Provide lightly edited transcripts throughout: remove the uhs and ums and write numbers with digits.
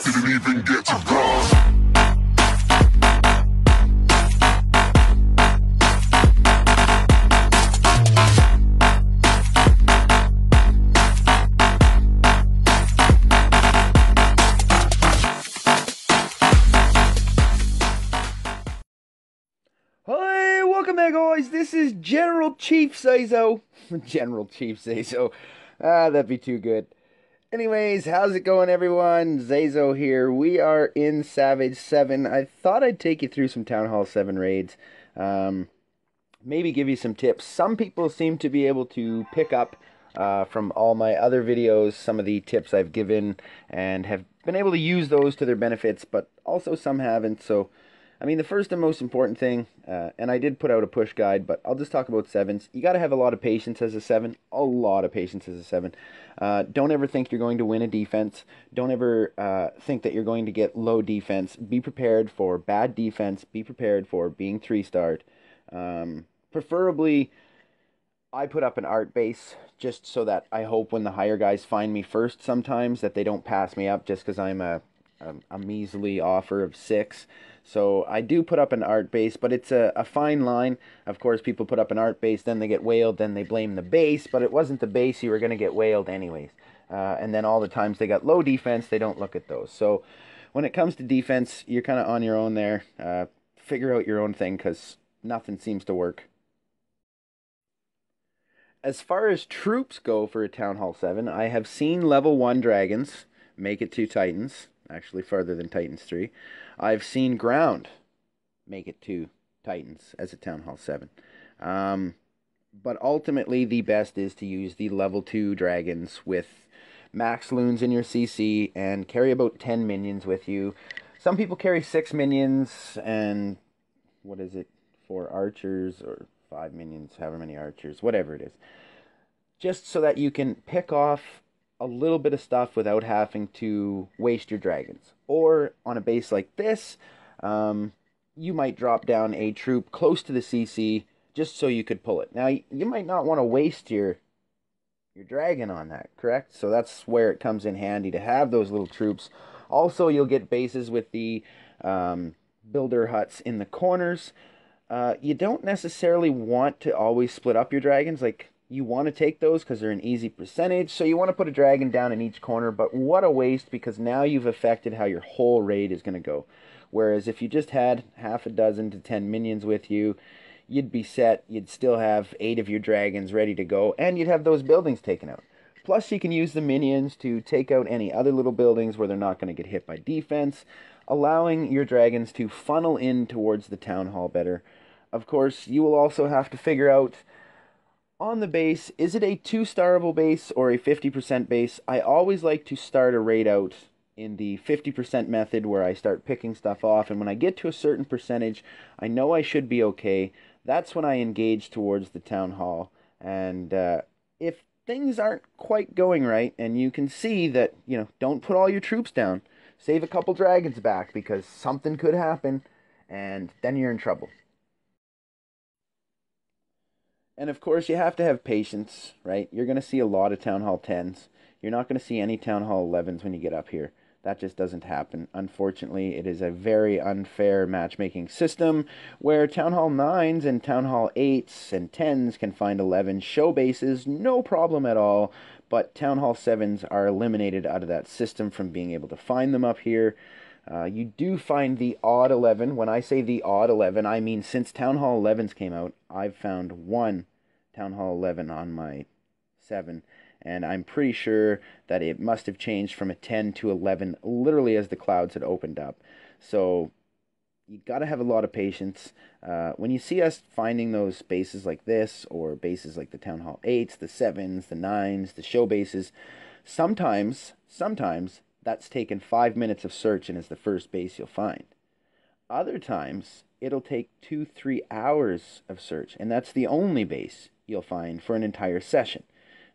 buzz. Didn't even get to cross. Hey, welcome there, guys. This is General Chief ZaiZoe. General Chief ZaiZoe. That'd be too good. Anyways, how's it going, everyone? ZaiZoe here. We are in Savage 7. I thought I'd take you through some Town Hall 7 raids. Maybe give you some tips. Some people seem to be able to pick up from all my other videos some of the tips I've given and have been able to use those to their benefits, but also some haven't. So I mean, the first and most important thing, and I did put out a push guide, but I'll just talk about 7s. You got to have a lot of patience as a 7. A lot of patience as a 7. Don't ever think you're going to win a defense. Don't ever think that you're going to get low defense. Be prepared for bad defense. Be prepared for being 3-starred. Preferably, I put up an art base just so that I hope when the higher guys find me first sometimes that they don't pass me up just because I'm a measly offer of 6. So I do put up an art base, but it's a fine line. Of course, people put up an art base, then they get whaled, then they blame the base, but it wasn't the base, you were going to get whaled anyways. And then all the times they got low defense, they don't look at those. So when it comes to defense, you're kind of on your own there. Figure out your own thing, because nothing seems to work. As far as troops go for a Town Hall 7, I have seen level 1 dragons make it to Titans. Actually farther than Titans 3. I've seen ground make it to Titans as a Town Hall 7. But ultimately the best is to use the level 2 dragons with max loons in your CC and carry about 10 minions with you. Some people carry 6 minions and what is it, 4 archers or 5 minions, however many archers, whatever it is. Just so that you can pick off a little bit of stuff without having to waste your dragons. Or on a base like this, you might drop down a troop close to the CC just so you could pull it. Now, you might not want to waste your dragon on that, correct? So that's where it comes in handy to have those little troops. Also, you'll get bases with the builder huts in the corners. You don't necessarily want to always split up your dragons. Like, you want to take those because they're an easy percentage, so you want to put a dragon down in each corner, but what a waste, because now you've affected how your whole raid is going to go. Whereas if you just had half a dozen to 10 minions with you, you'd be set, you'd still have 8 of your dragons ready to go, and you'd have those buildings taken out. Plus, you can use the minions to take out any other little buildings where they're not going to get hit by defense, allowing your dragons to funnel in towards the town hall better. Of course, you will also have to figure out on the base, is it a 2-starable base or a 50% base? I always like to start a raid out in the 50% method where I start picking stuff off, and when I get to a certain percentage, I know I should be okay. That's when I engage towards the town hall, and if things aren't quite going right, and you can see that, don't put all your troops down. Save a couple dragons back, because something could happen, and then you're in trouble. And of course, you have to have patience, right? You're going to see a lot of Town Hall 10s. You're not going to see any Town Hall 11s when you get up here. That just doesn't happen. Unfortunately, it is a very unfair matchmaking system where Town Hall 9s and Town Hall 8s and 10s can find 11 show bases, no problem at all, but Town Hall 7s are eliminated out of that system from being able to find them up here. You do find the odd 11. When I say the odd 11, I mean since Town Hall 11s came out, I've found one Town Hall 11 on my 7, and I'm pretty sure that it must have changed from a 10 to 11 literally as the clouds had opened up. So you got to have a lot of patience. When you see us finding those bases like this, or bases like the Town Hall 8s, the 7s, the 9s, the show bases, sometimes that's taken 5 minutes of search and is the first base you'll find. Other times, it'll take 2-3 hours of search, and that's the only base you'll find for an entire session.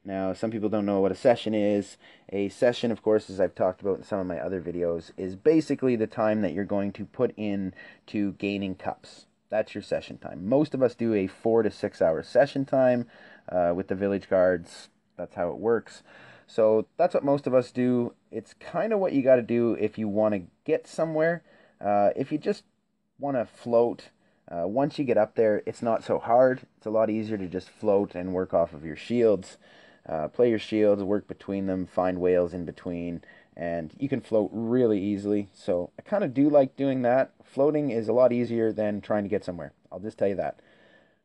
Now, some people don't know what a session is. A session, of course, as I've talked about in some of my other videos, is basically the time that you're going to put in to gaining cups. That's your session time. Most of us do a 4 to 6 hour session time with the village guards. That's how it works. So that's what most of us do. It's kind of what you got to do if you want to get somewhere. If you just want to float, once you get up there, it's not so hard. It's a lot easier to just float and work off of your shields. Play your shields, work between them, find whales in between, and you can float really easily. So I kind of do like doing that. Floating is a lot easier than trying to get somewhere. I'll just tell you that.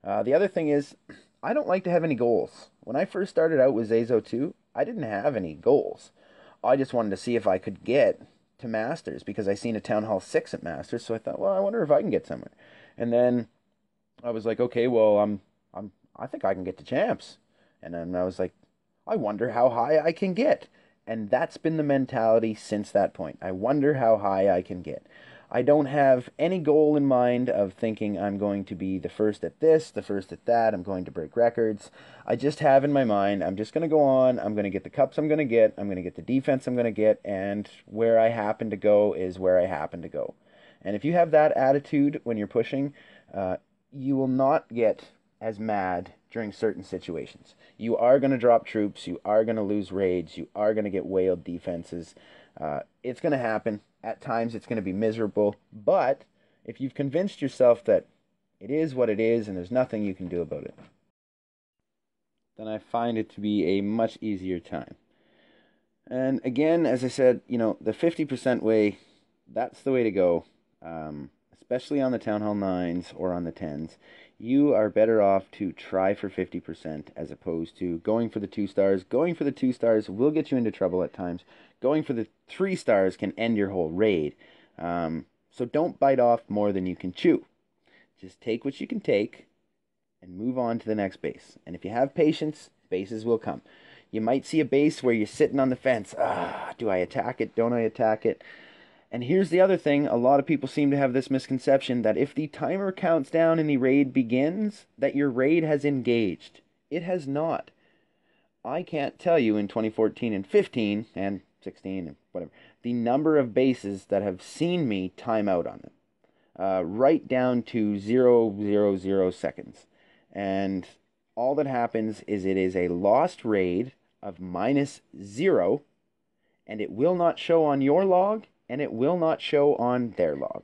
The other thing is, I don't like to have any goals. When I first started out with ZaiZoe 2, I didn't have any goals. I just wanted to see if I could get to Masters because I seen a Town Hall 6 at Masters, so I thought, well, I wonder if I can get somewhere. And then I was like, okay, well, I think I can get to Champs. And then I was like, I wonder how high I can get. And that's been the mentality since that point. I wonder how high I can get. I don't have any goal in mind of thinking I'm going to be the first at this, the first at that, I'm going to break records. I just have in my mind, I'm just going to go on, I'm going to get the cups I'm going to get the defense I'm going to get, and where I happen to go is where I happen to go. And if you have that attitude when you're pushing, you will not get as mad during certain situations. You are going to drop troops, you are going to lose raids, you are going to get whaled defenses. It's going to happen. At times it's going to be miserable, but if you've convinced yourself that it is what it is and there's nothing you can do about it, then I find it to be a much easier time. And again, as I said, the 50% way, that's the way to go, especially on the Town Hall 9s or on the 10s. You are better off to try for 50% as opposed to going for the 2 stars. Going for the 2 stars will get you into trouble at times. Going for the 3 stars can end your whole raid. So don't bite off more than you can chew. Just take what you can take and move on to the next base. And if you have patience, bases will come. You might see a base where you're sitting on the fence. Do I attack it? Don't I attack it? And here's the other thing, a lot of people seem to have this misconception that if the timer counts down and the raid begins, that your raid has engaged. It has not. I can't tell you in 2014 and 15 and 16 and whatever, the number of bases that have seen me time out on them. Right down to 0.00 seconds. And all that happens is it is a lost raid of -0, and it will not show on your log, and it will not show on their log.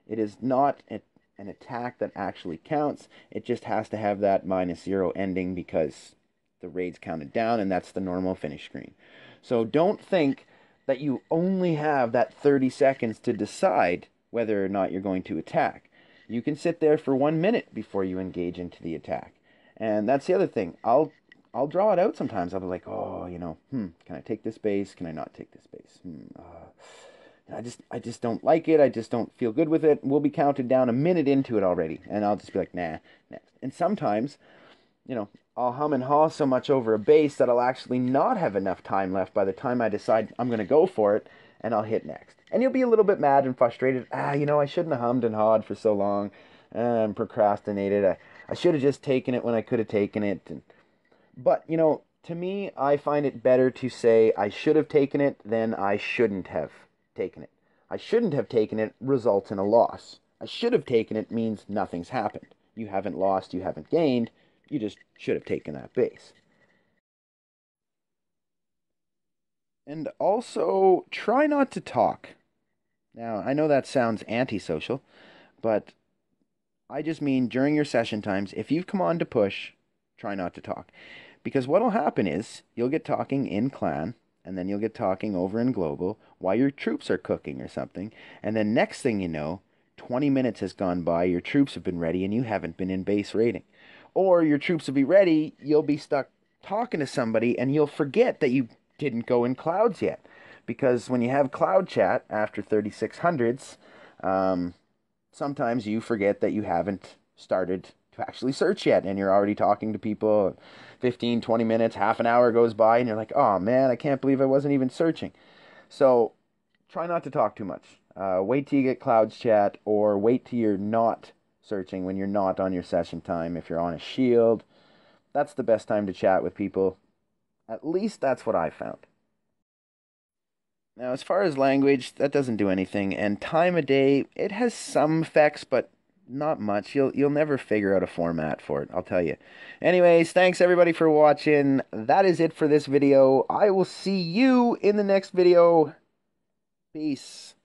It is not an attack that actually counts. It just has to have that -0 ending because the raid's counted down, and that's the normal finish screen. So don't think that you only have that 30 seconds to decide whether or not you're going to attack. You can sit there for 1 minute before you engage into the attack. And that's the other thing. I'll draw it out sometimes. I'll be like, can I take this base? Can I not take this base? I just don't like it. I just don't feel good with it. We'll be counted down a minute into it already. And I'll just be like, nah, next. And sometimes, I'll hum and haw so much over a base that I'll actually not have enough time left by the time I decide I'm going to go for it, and I'll hit next. And you'll be a little bit mad and frustrated. I shouldn't have hummed and hawed for so long and procrastinated. I should have just taken it when I could have taken it. But, to me, I find it better to say I should have taken it than I shouldn't have taken it. I shouldn't have taken it results in a loss. I should have taken it means nothing's happened. You haven't lost, you haven't gained. You just should have taken that base. And also, try not to talk. Now, I know that sounds antisocial, but I just mean during your session times, if you've come on to push, try not to talk. Because what'll happen is, you'll get talking in clan, and then you'll get talking over in global while your troops are cooking or something, and then next thing you know, 20 minutes has gone by, your troops have been ready, and you haven't been in base raiding. Or your troops will be ready, you'll be stuck talking to somebody, and you'll forget that you didn't go in clouds yet. Because when you have cloud chat after 3600s, sometimes you forget that you haven't started to actually search yet, and you're already talking to people. 15, 20 minutes, half an hour goes by, and you're like, oh man, I can't believe I wasn't even searching. So try not to talk too much. Wait till you get clouds chat, or wait till you're not searching when you're not on your session time. If you're on a shield, that's the best time to chat with people. At least that's what I found. Now, as far as language, that doesn't do anything, and time of day, it has some effects, but not much. You'll never figure out a format for it, I'll tell you. Anyways, thanks everybody for watching. That is it for this video. I will see you in the next video. Peace.